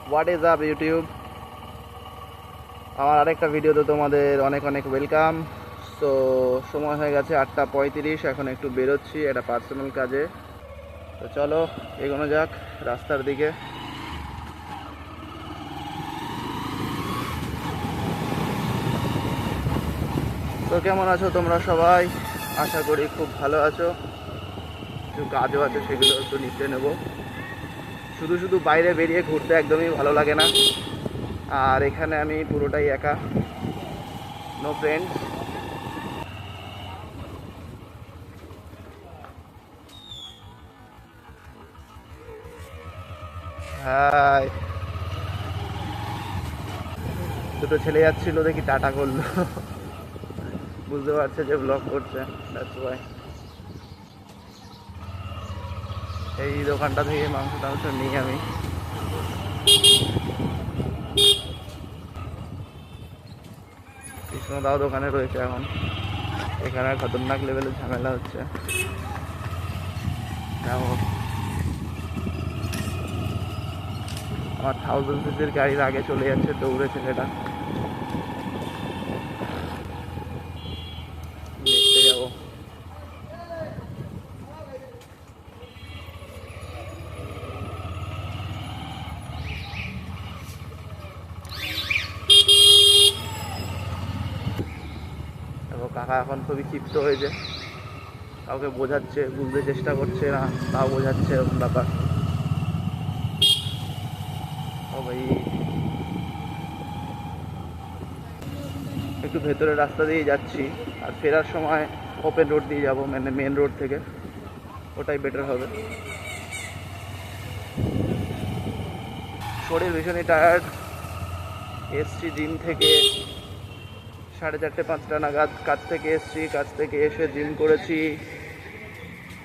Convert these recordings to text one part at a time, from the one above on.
What is up YouTube, আমার আরেকটা ভিডিওতে তোমাদের অনেক অনেক ওয়েলকাম। তো সময় হয়ে গেছে 8:35, এখন একটু বেরোচ্ছি একটা পার্সোনাল কাজে। তো চলো এগোনো যাক রাস্তার দিকে। তো কেমন আছো তোমরা সবাই? আশা করি খুব ভালো আছো। কিছু কাজও আছে, সেগুলো একটু নিতে নেব। শুধু শুধু বাইরে বেরিয়ে ঘুরতে একদমই ভালো লাগে না, আর এখানে আমি পুরোটাই একা, নো ফ্রেন্ড। হাই, দুটো ছেলে যাচ্ছিল, দেখি টাটা করলো। বুঝতে পারছে যে ব্লগ করছে, দ্যাটস ওয়াই। এই দোকানটা থেকে মাংস টাংস নিই আমি। কৃষ্ণদাও দোকানে রয়েছে এখন। এখানে খতরনাক লেভেলের ঝামেলা হচ্ছে। আমার 1000 সিসির গাড়ির আগে চলে যাচ্ছে দৌড়ে ছেলেটা। দেখতে যাবো। কাকা এখন খুবই ক্ষিপ্ত হয়েছে, কাউকে বোঝাচ্ছে, বুঝতে চেষ্টা করছে না, তাও বোঝাচ্ছে, এরকম ব্যাপার। ও ভাই, একটু ভেতরের রাস্তা দিয়ে যাচ্ছি, আর ফেরার সময় ওপেন রোড দিয়ে যাবো, মানে মেন রোড থেকে, ওটাই বেটার হবে। শরীর ভীষণই টায়ার্ড। এসছি জিম থেকে 4:30-5টা নাগাদ, কাজ থেকে এসছি, কাজ থেকে এসে জিম করেছি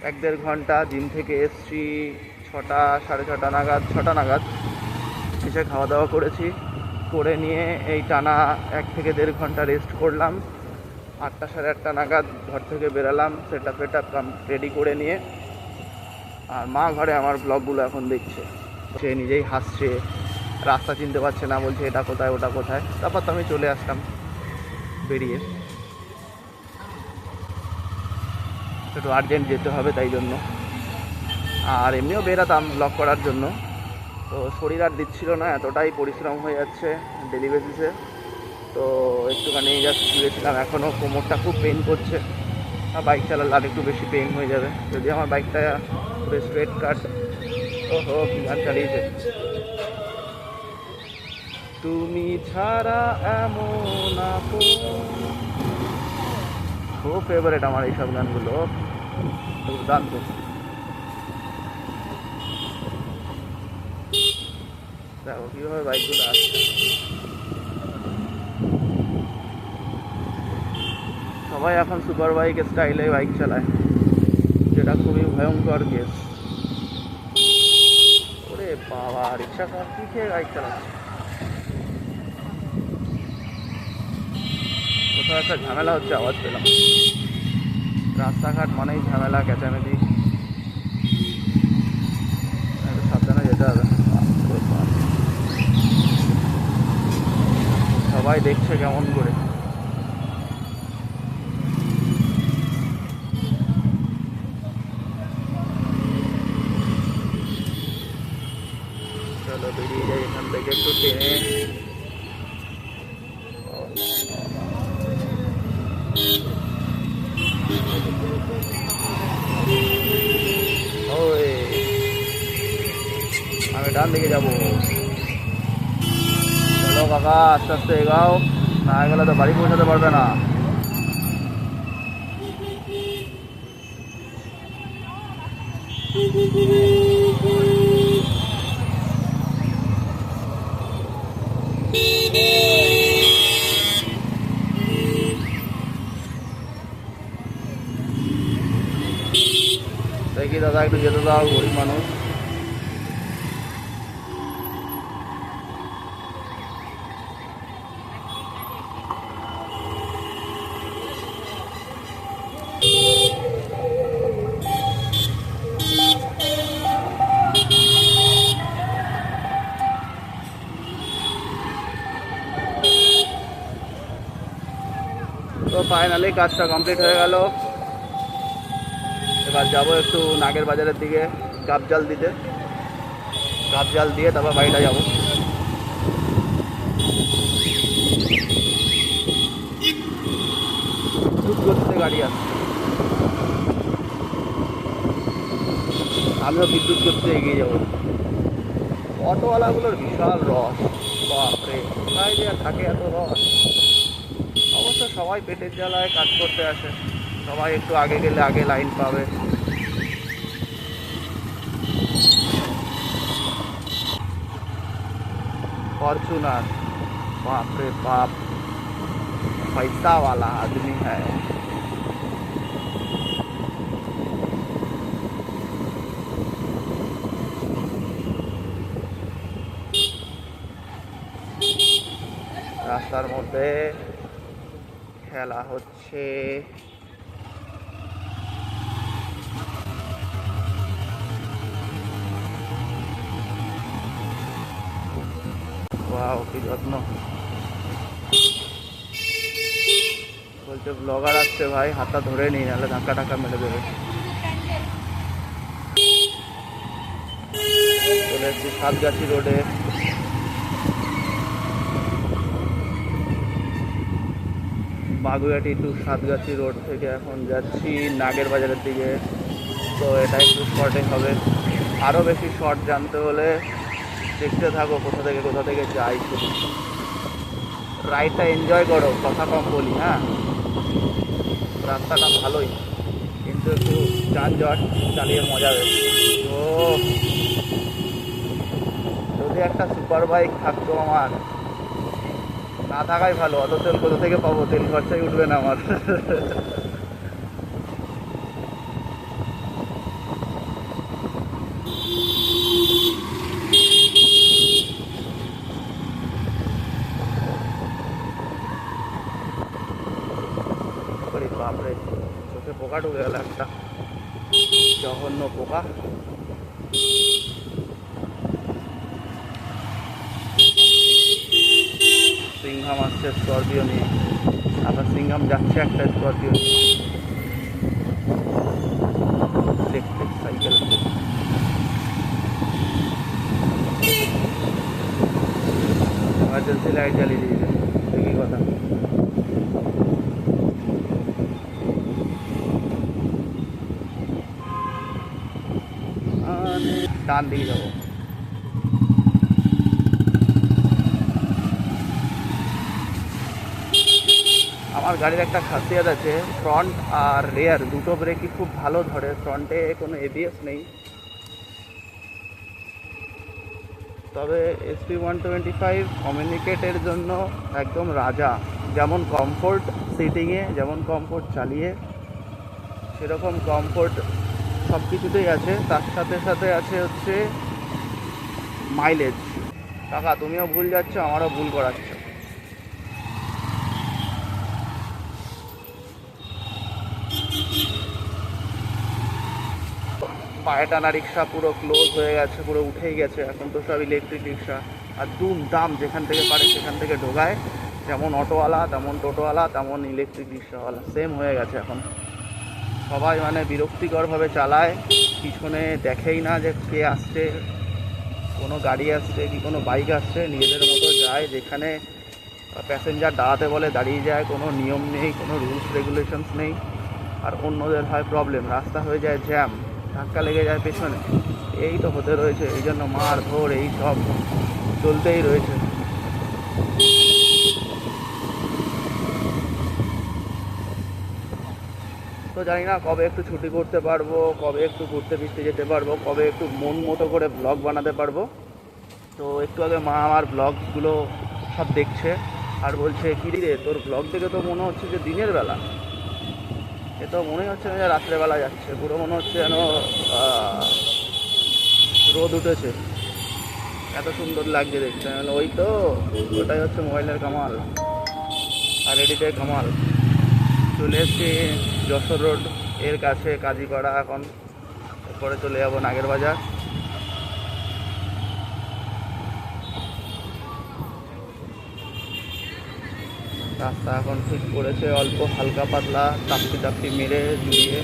1-1.5 ঘন্টা। জিম থেকে এসছি 6টা 6:30 নাগাদ, 6টা নাগাদ এসে খাওয়া দাওয়া করেছি। করে নিয়ে এই টানা 1 থেকে 1.5 ঘন্টা রেস্ট করলাম। 8টা 8:30 নাগাদ ঘর থেকে বেরালাম, সেট আপ রেডি করে নিয়ে। আর মা ঘরে আমার ব্লগগুলো এখন দেখছে, সে নিজেই হাসছে, রাস্তা চিনতে পারছে না, বলছে এটা কোথায় ওটা কোথায়। তারপর তো আমি চলে আসলাম বেরিয়ে, একটু আর্জেন্ট যেতে হবে তাই জন্য। আর এমনিও বেরাতাম ব্লগ করার জন্য, তো শরীর আর দিচ্ছিল না, এতটাই পরিশ্রম হয়ে যাচ্ছে ডেলি বেসিসে। তো একটুখানি জাস্ট শুয়েছিলাম, এখনও কোমরটা খুব পেইন করছে। আর বাইক চালালে আর একটু বেশি পেইন হয়ে যাবে, যদি আমার বাইকটা পুরো স্ট্রেট কাট। ওহো, কি গান চালিয়েছে। তুমি ছাড়া এমন আপন, খুব ফেভারিট আমার এইসব গানগুলো, দুর্দান্ত। দেখো কীভাবে বাইকগুলো আসছে। সবাই এখন সুপার বাইক স্টাইলে বাইক চালায়, যেটা খুবই ভয়ঙ্কর কেস। ওরে বাবা, রিক্সা কার কি খেয়ে বাইক চালাচ্ছে। কোথাও একটা ঝামেলা হচ্ছে, আওয়াজ পেলাম। রাস্তাঘাট মানেই ঝামেলা, চেঁচামেচি, একটু সাবধানে যেতে হবে। সবাই দেখছে কেমন করে। চলো বেরিয়ে যাই এখান থেকে একটু টেনে। ওই আমি ডান দিকে যাবো। চলো কাকা, আস্তে আস্তে এগাও, না গেলে তো বাড়ি পৌঁছাতে পারবে না। দেখি দাদা, একটু যেতে দাও, গরিব মানুষ। ফাইনালি কাজটা কমপ্লিট হয়ে গেল। এবার যাবো একটু নাগের বাজারের দিকে গাব জাল দিতে, গাব জাল দিয়ে তারপর বাড়িটা যাবো। খুব গতিতে গাড়ি আসছে, আমিও বিদ্যুৎ গতিতে এগিয়ে যাবো। অটোওয়ালাগুলোর বিশাল রস, বাপরে কোথায় যে থাকে এত রস। অবশ্য সবাই পেটের জ্বালায় কাজ করতে আসে, সবাই একটু আগে গেলে আগে লাইন পাবে। फॉर्च्यूनर, बाप रे बाप, पैसा वाला आदमी है। রাস্তার মধ্যে খেলা হচ্ছে। ওয়াও কি যত্ন। বলছে ব্লগার আসছে ভাই, হাতটা ধরে নি, নাহলে ধাক্কা টাক্কা মেরে দেবে। চলে এসছি সাতগাছি রোডে। বাগুইআটি টু সাতগাছি রোড থেকে এখন যাচ্ছি নাগের বাজারের দিকে। তো এটা একটু শর্টে হবে, আরও বেশি শর্ট জানতে হলে দেখতে থাকো কোথা থেকে যাই। শুধু রাইডটা এনজয় করো, কথা কম বলি। হ্যাঁ, রাস্তাটা ভালোই, কিন্তু একটু যানজট, চালিয়ে মজা বেশি। তো যদি একটা সুপার বাইক থাকতো আমার, না থাকাই ভালো। অত তেল কোথা থেকে পাবো, তেল খরচাই উঠবে না আমার। বাপরে, চোখে পোকা ঢুকে গেল একটা, জঘন্য পোকা। সিংহাম আসছে স্করপিও নিয়ে, আবার সিংহাম যাচ্ছে একটা স্করপিও নিয়ে। ইলেকট্রিক সাইকেল, এমার্জেন্সি লাইট জ্বালিয়ে দিয়েছে, দেখি কথা। ডান দিকে যাবো। আমার গাড়ির একটা খাসিয়াত আছে, ফ্রন্ট আর রেয়ার দুটো ব্রেকই খুব ভালো ধরে। ফ্রন্টে কোনো এবিএস নেই, তবে SP 125 কমিউনিকেটের জন্য একদম রাজা। যেমন কমফোর্ট সিটিংয়ে, যেমন কমফোর্ট চালিয়ে, সেরকম কমফোর্ট সব কিছুতেই আছে। তার সাথে সাথে আছে হচ্ছে মাইলেজ। কাকা তুমিও ভুল যাচ্ছ, আমারও ভুল করাচ্ছ। পায়ে টানা রিক্সা পুরো ক্লোজ হয়ে গেছে, পুরো উঠেই গেছে। এখন তো সব ইলেকট্রিক রিক্সা, আর দুম দাম যেখান থেকে পারে সেখান থেকে ঢোকায়। যেমন অটোওয়ালা, তেমন টোটোওয়ালা, তেমন ইলেকট্রিক রিক্সাওয়ালা, সেম হয়ে গেছে এখন। সবাই মানে বিরক্তিকরভাবে চালায়, পিছনে দেখেই না যে কে আসছে, কোনো গাড়ি আসছে কি কোনো বাইক আসছে, নিজেদের মতো যায়। যেখানে প্যাসেঞ্জার দাঁড়াতে বলে দাঁড়িয়ে যায়, কোনো নিয়ম নেই, কোনো রুলস রেগুলেশনস নেই। আর অন্যদের হয় প্রবলেম, রাস্তা হয়ে যায় জ্যাম, ধাক্কা লেগে যায় পেছনে। এই তো হতে রয়েছে, এই জন্য মার ধর এই সব চলতেই রয়েছে। তো জানি না কবে একটু ছুটি করতে পারবো, কবে একটু ঘুরতে ফিরতে যেতে পারবো, কবে একটু মন মতো করে ব্লগ বানাতে পারবো। তো একটু আগে মা আমার ব্লগগুলো সব দেখছে আর বলছে, কী রে তোর ব্লগ দেখে তো মনে হচ্ছে যে দিনের বেলা, এ তো মনে হচ্ছে না যে রাত্রেবেলা যাচ্ছে, পুরো মনে হচ্ছে যেন রোদ উঠেছে, এত সুন্দর লাগছে দেখতে। ওই তো, ওটাই হচ্ছে মোবাইলের কামাল আর এডিটের কামাল। চলে এসছি যশোর রোড এর কাছে কাজীপাড়া। এখন পরে চলে যাবো নাগের বাজার। রাস্তা এখন ঠিক করেছে, অল্প হালকা পাতলা চাপটি চাপটি মেরে জুড়িয়ে।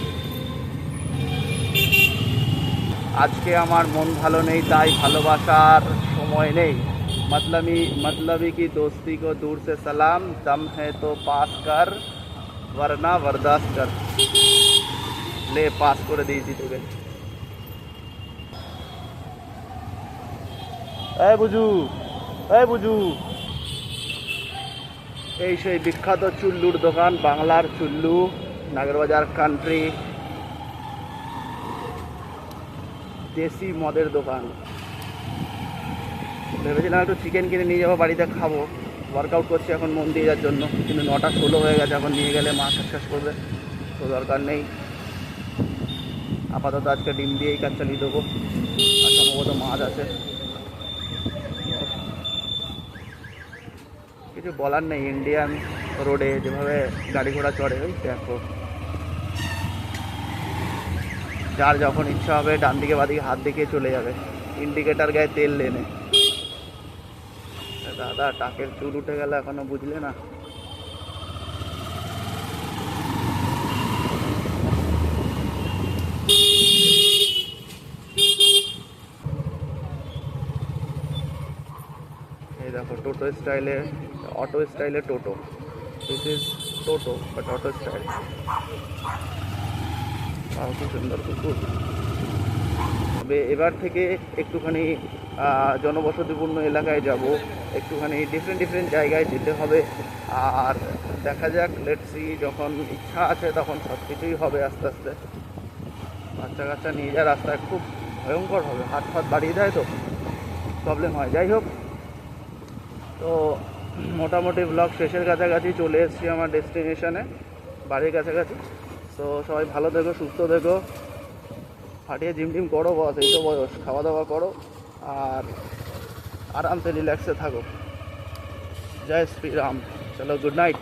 আজকে আমার মন ভালো নেই, তাই ভালোবাসার সময় নেই। मतलबी की दोस्ती को दूर से सलाम, दम है तो पास कर वरना बर्दाश्त कर। ले पास করে দিয়েছি তোকে। এই বুঝু এই সেই বিখ্যাত চুল্লুর দোকান, বাংলার চুল্লু, নাগেরবাজার কান্ট্রি দেশি মদের দোকান। ভেবেছিলাম একটু চিকেন কিনে নিয়ে যাবো, বাড়িতে খাবো। ওয়ার্কআউট করছি এখন মন দিয়ে যাওয়ার জন্য, কিন্তু 9:16 হয়ে গেছে। এখন নিয়ে গেলে মা শেষ করবে, তো দরকার নেই। আপাতত আজকে ডিম দিয়েই কাজ চালিয়ে দেবো, আর সম্ভবত মাছ আছে। কিছু বলার নেই, ইন্ডিয়ান রোডে যেভাবে গাড়ি ঘোড়া চড়ে, ওই দেখো। যার যখন ইচ্ছা হবে ডান দিকে বাদিকে হাত দেখিয়ে চলে যাবে, ইন্ডিকেটার গায়ে তেল লেনে। দাদা টাকের চুল উঠে গেল এখনো বুঝলে না। এই দেখো টোটো স্টাইলে, অটো স্টাইলে toto. This is toto but auto style. খুব সুন্দর কুকুর। তবে এবার থেকে একটুখানি জনবসতিপূর্ণ এলাকায় যাব, একটুখানি ডিফারেন্ট জায়গায় যেতে হবে। আর দেখা যাক, লেটস সি, যখন ইচ্ছা আছে তখন সব কিছুই হবে আস্তে আস্তে। বাচ্চা কাচ্চা নিয়ে যায় রাস্তায় খুব ভয়ঙ্কর হবে, হাত ফাত বাড়িয়ে দেয় তো প্রবলেম হয়। যাই হোক, তো মোটামুটি ব্লগ শেষের কাছাকাছি চলে এসেছি আমার ডেস্টিনেশনে, বাড়ির কাছাকাছি। তো সবাই ভালো থেকো, সুস্থ থেকো, ফাটিয়ে জিম টিম করো বস, এই তো বয়স, খাওয়া দাওয়া করো আর আরামসে রিল্যাক্সে থাকো। জয় শ্রীরাম, চলো, গুড নাইট।